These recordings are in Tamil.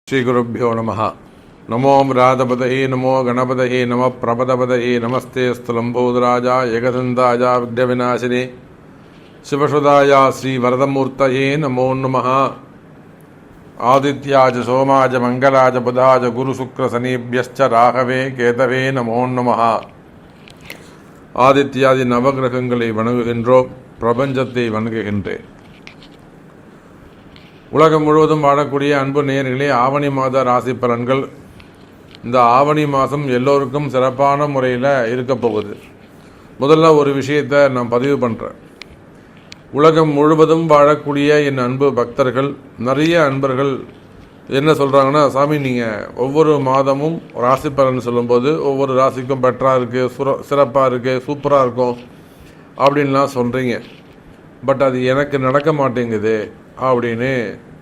श्रीगुरुभ्यो नमः। नमो राधपतये नमो गणपतये नमः प्रपदपतये नमस्ते स्थलंबोधराजा एकदंताय विघ्नविनाशिने शिवसुदाय श्रीवरदमूर्तये नमो नमः। आदित्याज सोमाज मंगलाज बुधाज गुरुशुक्रशनिभ्यश्च राघवे केतवे नमो नमः। ஆதித்யாதி நவகிரகங்களை வணங்குகின்றோம், பிரபஞ்சத்தை வணங்குகின்றேன். உலகம் முழுவதும் வாழக்கூடிய அன்பு நேயர்களே, ஆவணி மாத ராசி பலன்கள். இந்த ஆவணி மாதம் எல்லோருக்கும் சிறப்பான முறையில் இருக்க போகுது. முதல்ல ஒரு விஷயத்தை நான் பதிவு பண்ணுறேன். உலகம் முழுவதும் வாழக்கூடிய என் அன்பு பக்தர்கள், நிறைய அன்பர்கள் என்ன சொல்கிறாங்கன்னா, சாமி நீங்கள் ஒவ்வொரு மாதமும் ராசி பலன் சொல்லும்போது ஒவ்வொரு ராசிக்கும் பெட்டராக இருக்குது, சிறப்பாக இருக்குது, சூப்பராக இருக்கும் அப்படின்லாம் சொல்கிறீங்க. பட் அது எனக்கு நடக்க மாட்டேங்குது அப்படின்னு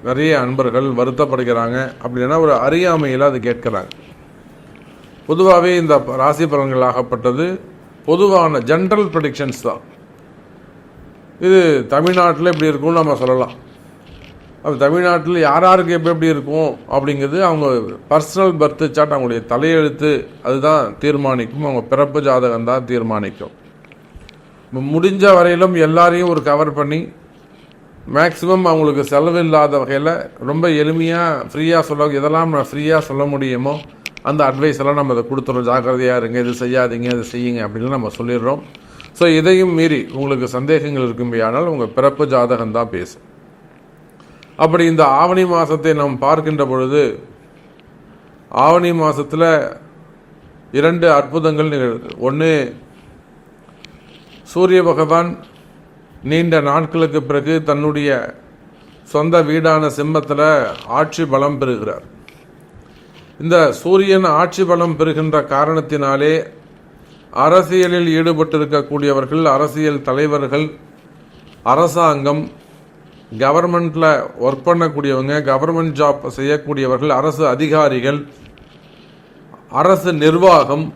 நிறைய அன்பர்கள் வருத்தப்படுகிறாங்க. அப்படின்னா ஒரு அறியாமையில் அது கேட்குறாங்க. பொதுவாகவே இந்த ராசி பலன்கள் ஆகப்பட்டது பொதுவான ஜென்ரல் ப்ரெடிக்ஷன்ஸ் தான். இது தமிழ்நாட்டில் இப்படி இருக்கும்னு நம்ம சொல்லலாம். அது தமிழ்நாட்டில் யாராருக்கு எப்படி இருக்கும் அப்படிங்கிறது அவங்க பர்சனல் பர்த் சார்ட், அவங்களுடைய தலையெழுத்து அதுதான் தீர்மானிக்கும். அவங்க பிறப்பு ஜாதகம் தான் தீர்மானிக்கும். முடிஞ்ச வரையிலும் எல்லாரையும் ஒரு கவர் பண்ணி மேக்ஸிமம் அவங்களுக்கு செலவு இல்லாத வகையில் ரொம்ப எளிமையாக ஃப்ரீயாக எதெல்லாம் நான் ஃப்ரீயாக சொல்ல முடியுமோ அந்த அட்வைஸ் எல்லாம் நம்ம அதை கொடுத்துறோம். ஜாக்கிரதையாக இருங்க, இது செய்யாதீங்க, இது செய்யுங்க அப்படின்னு நம்ம சொல்லிடுறோம். ஸோ இதையும் மீறி உங்களுக்கு சந்தேகங்கள் இருக்கும்படியானால் உங்கள் பிறப்பு ஜாதகம் தான் பேசும். அப்படி இந்த ஆவணி மாதத்தை நாம் பார்க்கின்ற பொழுது, ஆவணி மாதத்தில் 2 அற்புதங்கள் நிகழ்து. ஒன்று, சூரிய பகவான் நீண்ட நாட்களுக்கு பிறகு தன்னுடைய சொந்த வீடான சிம்மத்தில் ஆட்சி பலம் பெறுகிறார். இந்த சூரியன் ஆட்சி பலம் பெறுகின்ற காரணத்தினாலே அரசியலில் ஈடுபட்டிருக்கக்கூடியவர்கள், அரசியல் தலைவர்கள், அரசாங்கம், கவர்மெண்ட்டில் ஒர்க் பண்ணக்கூடியவங்க, கவர்மெண்ட் ஜாப் செய்யக்கூடியவர்கள், அரசு அதிகாரிகள், அரசு நிர்வாகம்,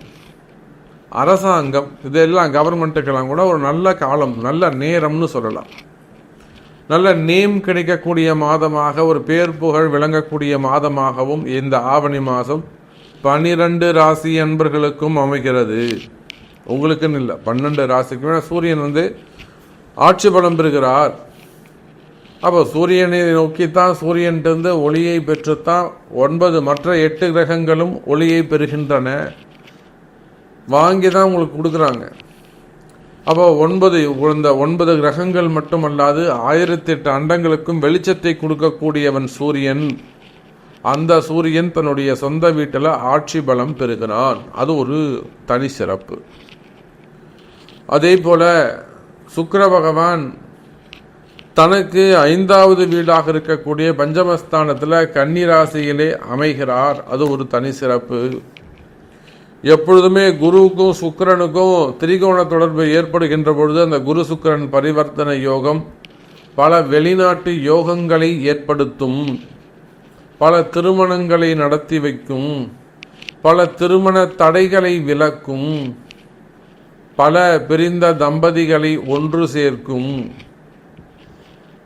அரசாங்கம், இதெல்லாம் கவர்மெண்ட்டுக்கெல்லாம் கூட ஒரு நல்ல காலம், நல்ல நேரம்னு சொல்லலாம். நல்ல நேம் கிடைக்கக்கூடிய மாதமாக, ஒரு பேர் புகழ் விளங்கக்கூடிய மாதமாகவும் இந்த ஆவணி மாதம் 12 ராசி அன்பர்களுக்கும் அமைகிறது. உங்களுக்குன்னு இல்லை, 12 ராசிக்கு. சூரியன் ஆட்சி பலம் பெறுகிறார். அப்போ சூரியனை நோக்கித்தான், சூரியன்ட்டு ஒளியை பெற்றுத்தான் 9 மற்ற 8 கிரகங்களும் ஒளியை பெறுகின்றன. வாங்கி தான் உங்களுக்கு கொடுக்குறாங்க. அப்போ 9 கிரகங்கள் மட்டுமல்லாது 1008 அண்டங்களுக்கும் வெளிச்சத்தை கொடுக்கக்கூடியவன் சூரியன். அந்த சூரியன் தன்னுடைய சொந்த வீட்டில் ஆட்சி பலம் பெறுகிறான். அது ஒரு தனி சிறப்பு. அதே போல சுக்கிர பகவான் தனக்கு 5வது வீடாக இருக்கக்கூடிய பஞ்சமஸ்தானத்தில் கன்னி ராசியிலே அமைகிறார். அது ஒரு தனி சிறப்பு. எப்பொழுதுமே குருவுக்கும் சுக்கிரனுக்கும் திரிகோண தொடர்பு ஏற்படுகின்ற பொழுது அந்த குரு சுக்கிரன் பரிவர்த்தனை யோகம் பல வெளிநாட்டு யோகங்களை ஏற்படுத்தும், பல திருமணங்களை நடத்தி வைக்கும், பல திருமண தடைகளை விலக்கும், பல பிரிந்த தம்பதிகளை ஒன்று சேர்க்கும்,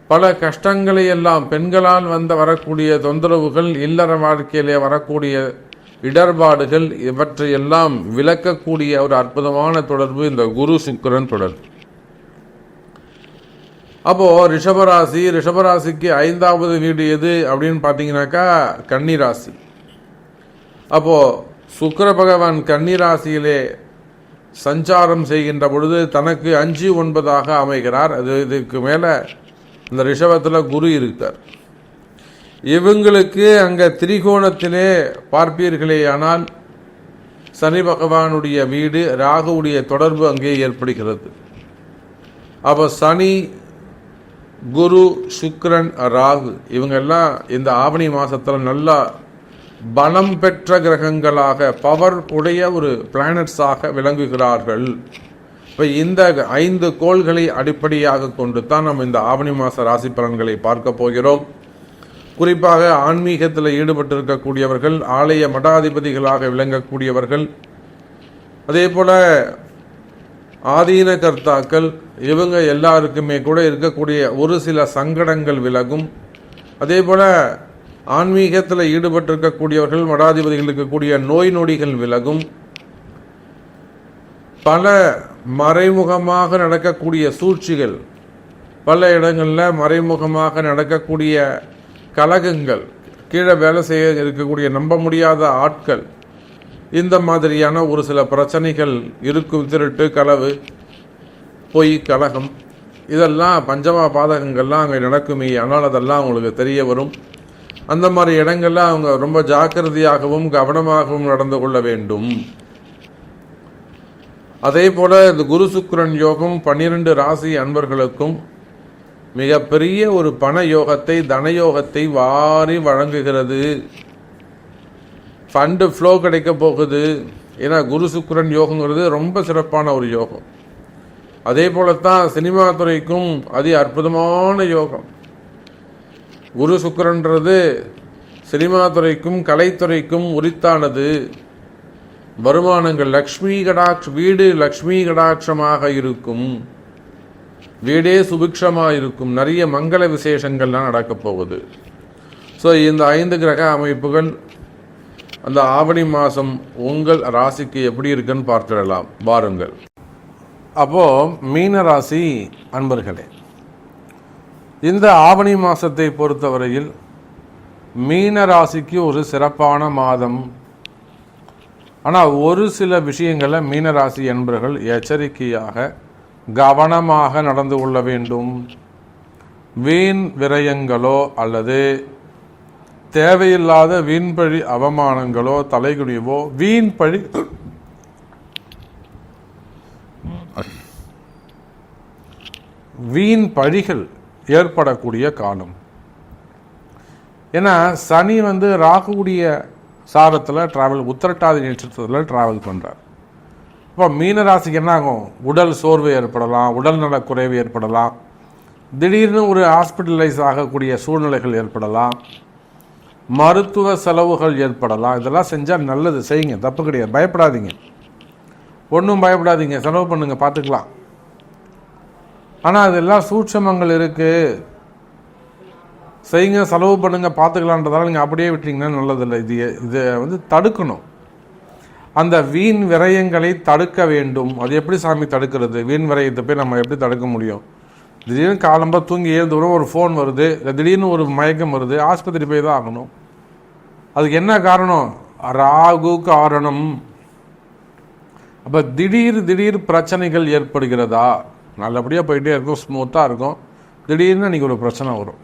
பல கஷ்டங்களை எல்லாம், பெண்களால் வரக்கூடிய தொந்தரவுகள், இல்லற வாழ்க்கையிலே வரக்கூடிய இடர்பாடுகள், இவற்றையெல்லாம் விளக்கக்கூடிய ஒரு அற்புதமான தொடர்பு இந்த குரு சுக்கிரன் தொடர்பு. அப்போ ரிஷபராசிக்கு 5வது வீடு எது அப்படின்னு பார்த்தீங்கன்னாக்கா கன்னி ராசி. அப்போ சுக்கிர பகவான் கன்னி ராசியிலே சஞ்சாரம் செய்கின்ற பொழுது தனக்கு 5, 9ஆக அமைகிறார். இதுக்கு மேலே இந்த ரிஷபத்தில் குரு இருக்கார். இவங்களுக்கு அங்கே திரிகோணத்திலே பார்ப்பீர்களே ஆனால் சனி பகவானுடைய வீடு, ராகுவுடைய தொடர்பு அங்கே ஏற்படுகிறது. அப்போ சனி, குரு, சுக்கிரன், ராகு இவங்கெல்லாம் இந்த ஆவணி மாதத்தில் நல்லா பலம் பெற்ற கிரகங்களாக, பவர் உடைய ஒரு பிளானட்ஸாக விளங்குகிறார்கள். இப்போ இந்த 5 கோள்களை அடிப்படையாக கொண்டு தான் நம்ம இந்த ஆவணி மாத ராசி பலன்களை பார்க்க போகிறோம். குறிப்பாக ஆன்மீகத்தில் ஈடுபட்டிருக்கக்கூடியவர்கள், ஆலய மடாதிபதிகளாக விளங்கக்கூடியவர்கள், அதே போல ஆதீன கர்த்தாக்கள், இவங்க எல்லாருக்குமே கூட இருக்கக்கூடிய ஒரு சில சங்கடங்கள் விலகும். அதே போல ஆன்மீகத்தில் ஈடுபட்டிருக்கக்கூடியவர்கள், மடாதிபதிகள் இருக்கக்கூடிய நோய் நொடிகள் விலகும். பல மறைமுகமாக நடக்கக்கூடிய சூழ்ச்சிகள், பல இடங்களில் மறைமுகமாக நடக்கக்கூடிய கலகங்கள், கீழே வேலை செய்ய இருக்கக்கூடிய நம்ப முடியாத ஆட்கள், இந்த மாதிரியான ஒரு சில பிரச்சனைகள் இருக்கும். திருட்டு, களவு, பொய், கலகம், இதெல்லாம் பஞ்சமா பாதகங்கள்லாம் அங்கே நடக்குமே. ஆனால் அதெல்லாம் அவங்களுக்கு தெரிய வரும். அந்த மாதிரி இடங்கள்ல அவங்க ரொம்ப ஜாக்கிரதையாகவும் கவனமாகவும் நடந்து கொள்ள வேண்டும். அதே போல இந்த குரு சுக்கிரன் யோகம் 12 ராசி அன்பர்களுக்கும் மிகப்பெரிய ஒரு பண யோகத்தை, தனயோகத்தை வாரி வழங்குகிறது. ஃபண்டு ஃப்ளோ கிடைக்க போகுது. ஏன்னா குரு சுக்கிரன் யோகங்கிறது ரொம்ப சிறப்பான ஒரு யோகம். அதே போலத்தான் சினிமா துறைக்கும் அதி அற்புதமான யோகம். குரு சுக்கிரன்றது சினிமா துறைக்கும் கலைத்துறைக்கும் உரித்தானது. வருமானங்கள் லக்ஷ்மி கடாட்ச, வீடு லக்ஷ்மி கடாட்சமாக இருக்கும், வீடே சுபிக்ஷமாக இருக்கும். நிறைய மங்கள விசேஷங்கள்லாம் நடக்கப் போகுது. ஸோ இந்த 5 கிரக அமைப்புகள் அந்த ஆவணி மாதம் உங்கள் ராசிக்கு எப்படி இருக்குன்னு பார்த்துடலாம் வாருங்கள். அப்போது மீன ராசி அன்பர்களே, இந்த ஆவணி மாதத்தை பொறுத்தவரையில் மீன ராசிக்கு ஒரு சிறப்பான மாதம். ஆனால் ஒரு சில விஷயங்களில் மீனராசி என்பர்கள் எச்சரிக்கையாக கவனமாக நடந்து கொள்ள வேண்டும். வீண் விரயங்களோ அல்லது தேவையில்லாத வீண்பழி அவமானங்களோ, தலைகுனிவோ, வீண்பழி வீண் பழிகள் ஏற்படக்கூடிய காலம். ஏன்னா சனி ராகுடைய சாரத்தில் டிராவல், உத்திரட்டாதி நட்சத்திரத்தில் டிராவல் பண்ணுறார். இப்போ மீனராசிக்கு என்ன ஆகும்? உடல் சோர்வு ஏற்படலாம், உடல் நலக்குறைவு ஏற்படலாம், திடீர்னு ஒரு ஹாஸ்பிட்டலைஸ் ஆகக்கூடிய சூழ்நிலைகள் ஏற்படலாம், மருத்துவ செலவுகள் ஏற்படலாம். இதெல்லாம் செஞ்சால் நல்லது, செய்யுங்க, தப்பு கிடையாது, பயப்படாதீங்க, ஒன்றும் பயப்படாதீங்க, செலவு பண்ணுங்க, பார்த்துக்கலாம். ஆனால் அதெல்லாம் சூட்சமங்கள் இருக்குது, செய்யுங்க, செலவு பண்ணுங்க, பார்த்துக்கலான்றதால நீங்கள் அப்படியே விட்டீங்கன்னா நல்லதில்லை. இதை தடுக்கணும். அந்த வீண் விரயங்களை தடுக்க வேண்டும். அது எப்படி சாமி தடுக்கிறது? வீண் விரயத்தை போய் நம்ம எப்படி தடுக்க முடியும்? திடீர்னு காலம்பா தூங்கி எழுந்துடும், ஒரு ஃபோன் வருது, திடீர்னு ஒரு மயக்கம் வருது, ஆஸ்பத்திரி போய் தான் ஆகணும். அதுக்கு என்ன காரணம்? ராகு காரணம். அப்போ திடீர் பிரச்சனைகள் ஏற்படுகிறதா? நல்லபடியாக போயிட்டே இருக்கும், ஸ்மூத்தாக இருக்கும், திடீர்னு அன்றைக்கி ஒரு பிரச்சனை வரும்.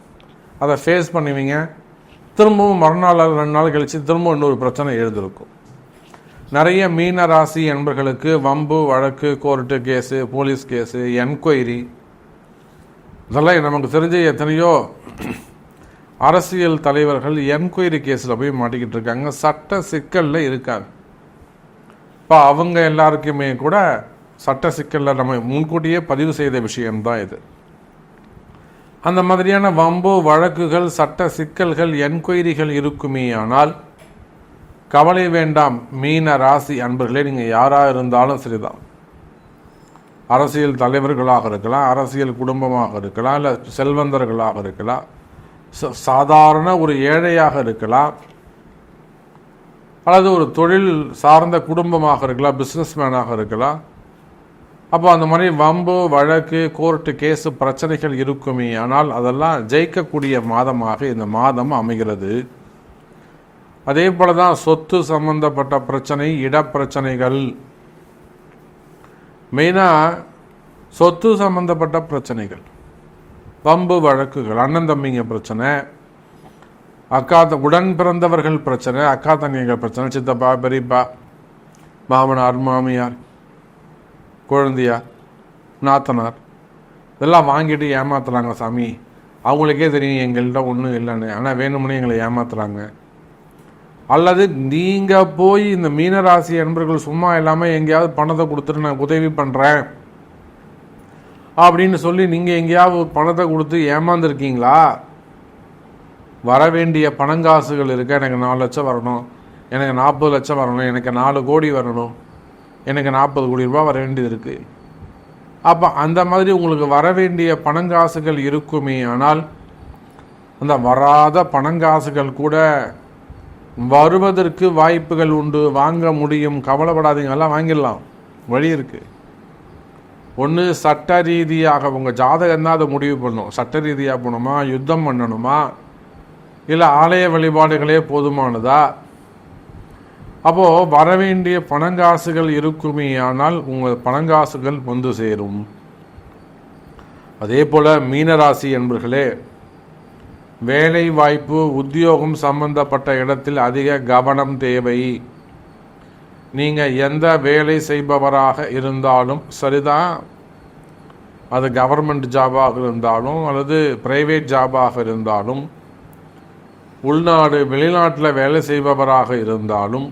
அதை ஃபேஸ் பண்ணுவீங்க, திரும்பவும் மறுநாள் 2 நாள் கழித்து திரும்பவும் இன்னொரு பிரச்சனை எழுதிருக்கும். நிறைய மீன ராசி என்பர்களுக்கு வம்பு வழக்கு, court case, police case, enquiry, இதெல்லாம் நமக்கு தெரிஞ்ச எத்தனையோ அரசியல் தலைவர்கள் என்கொயரி கேஸில் போய் மாட்டிக்கிட்டு இருக்காங்க, சட்ட சிக்கலில் இருக்காங்க. இப்போ அவங்க எல்லாருக்குமே கூட சட்ட சிக்கலில் நம்ம முன்கூட்டியே பதிவு செய்த விஷயம்தான் இது. அந்த மாதிரியான வம்பு வழக்குகள், சட்ட சிக்கல்கள், என்கொயரிகள் இருக்குமே. ஆனால் கவலை வேண்டாம் மீன ராசி அன்பர்களே, நீங்கள் யாராக இருந்தாலும் சரிதான். அரசியல் தலைவர்களாக இருக்கலாம், அரசியல் குடும்பமாக இருக்கலாம், இல்லை செல்வந்தர்களாக இருக்கலாம், சாதாரண ஒரு ஏழையாக இருக்கலாம், அல்லது ஒரு தொழில் சார்ந்த குடும்பமாக இருக்கலாம், பிஸ்னஸ்மேனாக இருக்கலாம். அப்போ அந்த மாதிரி வம்பு வழக்கு, கோர்ட்டு கேஸு பிரச்சனைகள் இருக்குமே. ஆனால் அதெல்லாம் ஜெயிக்கக்கூடிய மாதமாக இந்த மாதம் அமைகிறது. அதே போல தான் சொத்து சம்பந்தப்பட்ட பிரச்சனை, இடப்பிரச்சனைகள், மெயினாக சொத்து சம்பந்தப்பட்ட பிரச்சனைகள், வம்பு வழக்குகள், அண்ணன் தம்பிங்க பிரச்சனை, உடன் பிறந்தவர்கள் பிரச்சனை, அக்கா தங்கைகள் பிரச்சனை, சித்தப்பா பெரியப்பா, மாமனார் மாமியார், குழந்தையார், நாத்தனார், இதெல்லாம் வாங்கிட்டு ஏமாத்துறாங்க சாமி. அவங்களுக்கே தெரியும் எங்கள்கிட்ட ஒன்றும் இல்லைன்னு, ஆனால் வேணும்னே எங்களை ஏமாத்துறாங்க. அல்லது நீங்கள் போய் இந்த மீனராசி என்பர்கள் சும்மா இல்லாமல் எங்கேயாவது பணத்தை கொடுத்துட்டு நான் உதவி பண்ணுறேன் அப்படின்னு சொல்லி நீங்கள் எங்கேயாவது பணத்தை கொடுத்து ஏமாந்துருக்கீங்களா? வர வேண்டிய பணங்காசுகள் இருக்க, எனக்கு 4 லட்சம் வரணும், எனக்கு 40 லட்சம் வரணும், எனக்கு 4 கோடி வரணும், எனக்கு 40 கோடி ரூபாய் வர வேண்டியது இருக்குது. அப்போ அந்த மாதிரி உங்களுக்கு வர வேண்டிய பணங்காசுகள் இருக்குமே. ஆனால் அந்த வராத பணங்காசுகள் கூட வருவதற்கு வாய்ப்புகள் உண்டு, வாங்க முடியும். கவலைப்படாதீங்க, எல்லாம் வாங்கிடலாம், வழி இருக்குது. ஒன்று சட்ட ரீதியாக உங்கள் ஜாதகம் தான் அதை முடிவு பண்ணணும். சட்ட ரீதியாக போகணுமா, யுத்தம் பண்ணணுமா, இல்லை ஆலய வழிபாடுகளே போதுமானதா? அப்போது வரவேண்டிய பணங்காசுகள் இருக்குமே, ஆனால் உங்கள் பணங்காசுகள் வந்து சேரும். அதே போல் மீனராசி என்பர்களே, வேலை வாய்ப்பு உத்தியோகம் சம்பந்தப்பட்ட இடத்தில் அதிக கவனம் தேவை. நீங்கள் எந்த வேலை செய்பவராக இருந்தாலும் சரிதான், அது கவர்மெண்ட் ஜாபாக இருந்தாலும் அல்லது பிரைவேட் ஜாபாக இருந்தாலும், உள்நாடு வெளிநாட்டில் வேலை செய்பவராக இருந்தாலும்,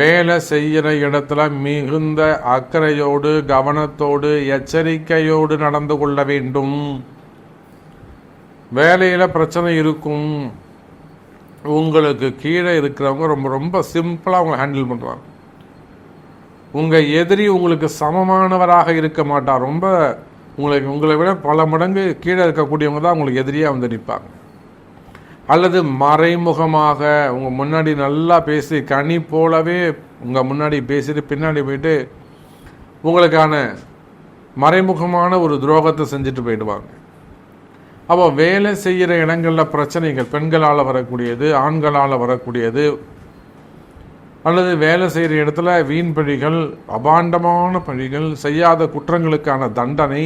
வேலை செய்கிற இடத்துல மிகுந்த அக்கறையோடு கவனத்தோடு எச்சரிக்கையோடு நடந்து கொள்ள வேண்டும். வேலையில் பிரச்சனை இருக்கும். உங்களுக்கு கீழே இருக்கிறவங்க ரொம்ப ரொம்ப சிம்பிளாக அவங்களை ஹேண்டில் பண்ணுவாங்க. உங்கள் எதிரி உங்களுக்கு சமமானவராக இருக்க மாட்டார். ரொம்ப உங்களை விட பல மடங்கு கீழே இருக்கக்கூடியவங்க தான் உங்களுக்கு எதிரியாக வந்து நிற்பாங்க. அல்லது மறைமுகமாக உங்கள் முன்னாடி நல்லா பேசி கனி போலவே உங்கள் முன்னாடி பேசிட்டு பின்னாடி போயிட்டு உங்களுக்கான மறைமுகமான ஒரு துரோகத்தை செஞ்சுட்டு போயிடுவாங்க. அப்போ வேலை செய்கிற இடங்களில் பிரச்சனைகள் பெண்களால் வரக்கூடியது, ஆண்களால் வரக்கூடியது, அல்லது வேலை செய்கிற இடத்துல வீண் பழிகள், அபாண்டமான பழிகள், செய்யாத குற்றங்களுக்கான தண்டனை,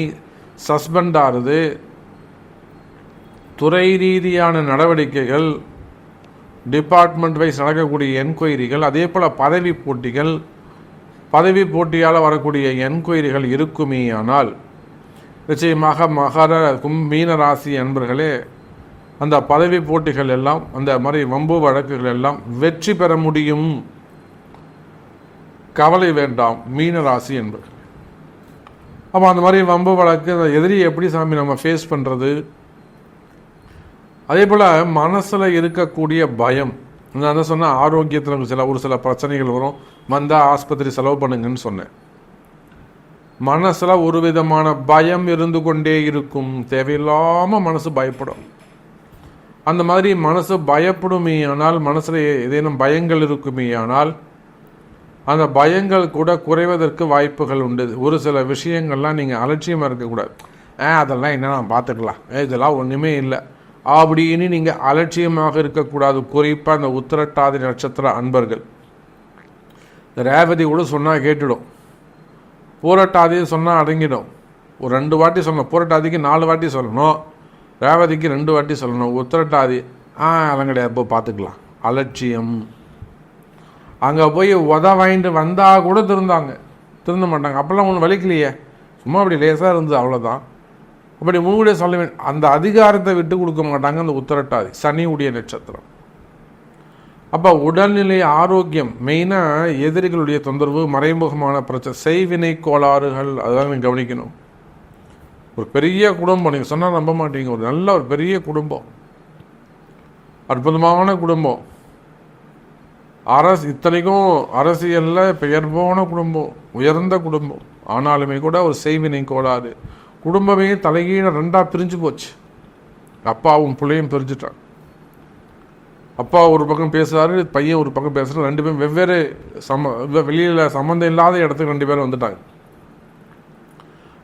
சஸ்பெண்ட் ஆகுது, துறை ரீதியான நடவடிக்கைகள், டிபார்ட்மெண்ட் வைஸ் நடக்கக்கூடிய என்கொயரிகள், அதே போல் பதவி போட்டிகள், பதவி போட்டியால் வரக்கூடிய என்கொயரிகள் இருக்குமே. ஆனால் நிச்சயமாக மகர மீன ராசி அன்பர்களே, அந்த பதவி போட்டிகள் எல்லாம், அந்த மாதிரி வம்பு வழக்குகள் எல்லாம் வெற்றி பெற முடியும். கவலை வேண்டாம் மீன ராசி என்பர்கள். அப்போ அந்த மாதிரி வம்பு வழக்கு, அந்த எதிரி எப்படி சாமி நம்ம ஃபேஸ் பண்ணுறது? அதே போல் மனசில் இருக்கக்கூடிய பயம், நான் தான் சொன்னேன், ஆரோக்கியத்தில் ஒரு சில பிரச்சனைகள் வரும், வந்தால் ஆஸ்பத்திரி செலவு பண்ணுங்கன்னு சொன்னேன். மனசில் ஒரு விதமான பயம் இருந்து கொண்டே இருக்கும். தேவையில்லாமல் மனசு பயப்படும். அந்த மாதிரி மனசு பயப்படுமே ஆனால், மனசில் ஏதேனும் பயங்கள் இருக்குமே ஆனால், அந்த பயங்கள் கூட குறைவதற்கு வாய்ப்புகள் உண்டு. ஒரு சில விஷயங்கள்லாம் நீங்கள் அலட்சியமாக இருக்கக்கூடாது. அதெல்லாம் என்ன நான் பார்த்துக்கலாம், இதெல்லாம் ஒன்றுமே இல்லை அப்படின்னு நீங்கள் அலட்சியமாக இருக்கக்கூடாது. குறிப்பாக அந்த உத்திரட்டாதி நட்சத்திர அன்பர்கள். ரேவதி கூட சொன்னால் கேட்டுடும், பூரட்டாதி சொன்னால் அடங்கிடும். ஒரு 2 வாட்டி சொல்லணும், பூரட்டாதிக்கு 4 வாட்டி சொல்லணும், ரேவதிக்கு 2 வாட்டி சொல்லணும். உத்திரட்டாதி அதெல்லாம் கிடையாது, இப்போ பார்த்துக்கலாம். அலட்சியம். அங்கே போய் வாங்கிட்டு வந்தால் கூட திருந்த மாட்டாங்க. அப்போல்லாம் ஒன்றும் வலிக்கலையே, சும்மா அப்படி லேசாக இருந்தது, அவ்வளோதான். அப்படி முன்கூடிய சொல்ல வேண்டும். அந்த அதிகாரத்தை விட்டு கொடுக்க மாட்டாங்க அந்த உத்திரட்டாதி, சனி உடைய நட்சத்திரம். அப்போ உடல்நிலை ஆரோக்கியம், மெயினாக எதிரிகளுடைய தொந்தரவு, மறைமுகமான பிரச்சனை, செய்வினை கோளாறுகள், அதெல்லாம் நீங்கள் கவனிக்கணும். ஒரு பெரிய குடும்பம், நீங்கள் சொன்னால் நம்ப மாட்டீங்க, ஒரு நல்ல ஒரு பெரிய குடும்பம், அற்புதமான குடும்பம், இத்தனைக்கும் அரசியலில் பெயர் போன குடும்பம், உயர்ந்த குடும்பம், ஆனாலுமே கூட ஒரு செய்வினை கோளாறு, குடும்பமே தலைகீழ 2ஆக பிரிஞ்சு போச்சு. அப்பாவும் பிள்ளையும் பிரிஞ்சுட்டான். அப்பா ஒரு பக்கம் பேசுகிறாரு, பையன் ஒரு பக்கம் பேசுகிறாரு. 2 பேரும் வெவ்வேறு வெளியில் சம்மந்தம் இல்லாத இடத்துக்கு 2 பேரும் வந்துட்டாங்க.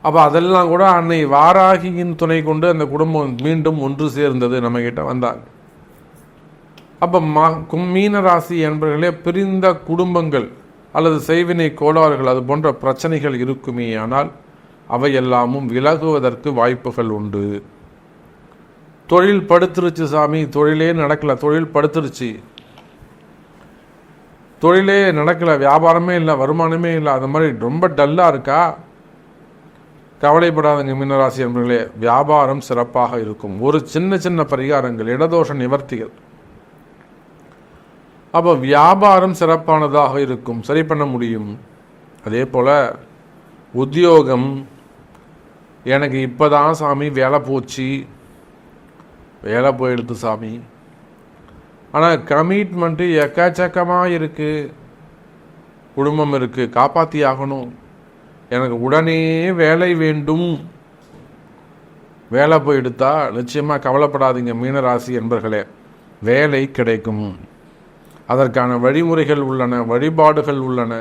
அப்போ அதெல்லாம் கூட அன்னை வாராகியின் துணை கொண்டு அந்த குடும்பம் மீண்டும் ஒன்று சேர்ந்தது, நம்ம கிட்ட வந்தாங்க. அப்போ மீன ராசி என்பவர்களே, பிரிந்த குடும்பங்கள் அல்லது செய்வினை கோளாறுகள், அது போன்ற பிரச்சனைகள் இருக்குமே ஆனால் அவையெல்லாமும் விலகுவதற்கு வாய்ப்புகள் உண்டு. தொழில் படுத்துருச்சு சாமி, தொழிலே நடக்கலை, தொழில் படுத்துருச்சு, தொழிலே நடக்கலை, வியாபாரமே இல்லை, வருமானமே இல்லை, அது மாதிரி ரொம்ப டல்லாக இருக்கா? கவலைப்படாதங்க மீனராசி என்பவர்களே, வியாபாரம் சிறப்பாக இருக்கும். ஒரு சின்ன சின்ன பரிகாரங்கள், இடதோஷ நிவர்த்திகள், அப்போ வியாபாரம் சிறப்பானதாக இருக்கும், சரி பண்ண முடியும். அதே போல் உத்தியோகம், எனக்கு இப்போ தான் சாமி வேலை போச்சு, வேலை போயிடுது சாமி, ஆனால் கமிட்மெண்ட்டு எக்கச்சக்கமாக இருக்குது, குடும்பம் இருக்குது, காப்பாற்றி ஆகணும், எனக்கு உடனே வேலை வேண்டும், வேலை போய் எடுத்தா நிச்சயமாக கவலைப்படாதீங்க மீனராசி என்பர்களே, வேலை கிடைக்கும். அதற்கான வழிமுறைகள் உள்ளன, வழிபாடுகள் உள்ளன.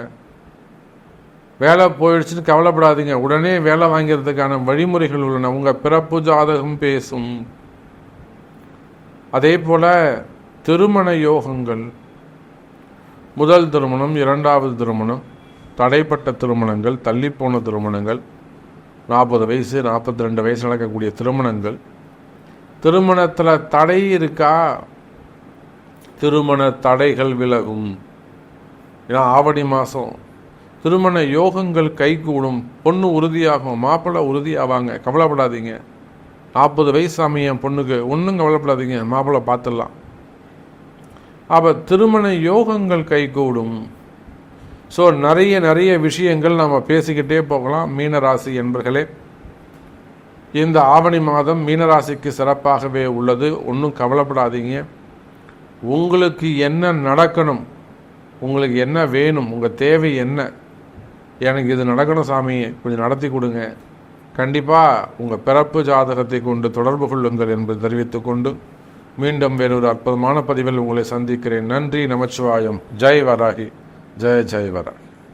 வேலை போயிடுச்சுன்னு கவலைப்படாதீங்க, உடனே வேலை வாங்கிறதுக்கான வழிமுறைகள் உள்ளன. உங்கள் பிறப்பு ஜாதகம் பேசும். அதே போல் திருமண யோகங்கள், முதல் திருமணம், இரண்டாவது திருமணம், தடைப்பட்ட திருமணங்கள், தள்ளிப்போன திருமணங்கள், 40 வயசு 42 வயசு நடக்கக்கூடிய திருமணங்கள், திருமணத்தில் தடை இருக்கா, திருமண தடைகள் விலகும். ஏன்னா ஆவணி மாதம் திருமண யோகங்கள் கைகூடும், பொண்ணு உறுதியாகும், மாப்பிள்ளை உறுதியாவாங்க, கவலைப்படாதீங்க. 40 வயசு சாமி என் பொண்ணுக்கு, ஒன்றும் கவலைப்படாதீங்க, மாப்பிள்ளை பார்த்துடலாம். அப்போ திருமண யோகங்கள் கைகூடும். ஸோ நிறைய விஷயங்கள் நம்ம பேசிக்கிட்டே போகலாம். மீனராசி என்பர்களே, இந்த ஆவணி மாதம் மீனராசிக்கு சிறப்பாகவே உள்ளது. ஒன்றும் கவலைப்படாதீங்க. உங்களுக்கு என்ன நடக்கணும், உங்களுக்கு என்ன வேணும், உங்கள் தேவை என்ன, எனக்கு இது நடக்கணும் சாமி, கொஞ்சம் நடத்தி கொடுங்க, கண்டிப்பாக உங்கள் பிறப்பு ஜாதகத்தை கொண்டு தொடர்பு கொள்ளுங்கள் என்பதை தெரிவித்துக்கொண்டு மீண்டும் வேறொரு அற்புதமான பதிவில் உங்களை சந்திக்கிறேன். நன்றி, நமச்சிவாயம். ஜெய் வராகி, ஜெய் ஜெய் வராகி.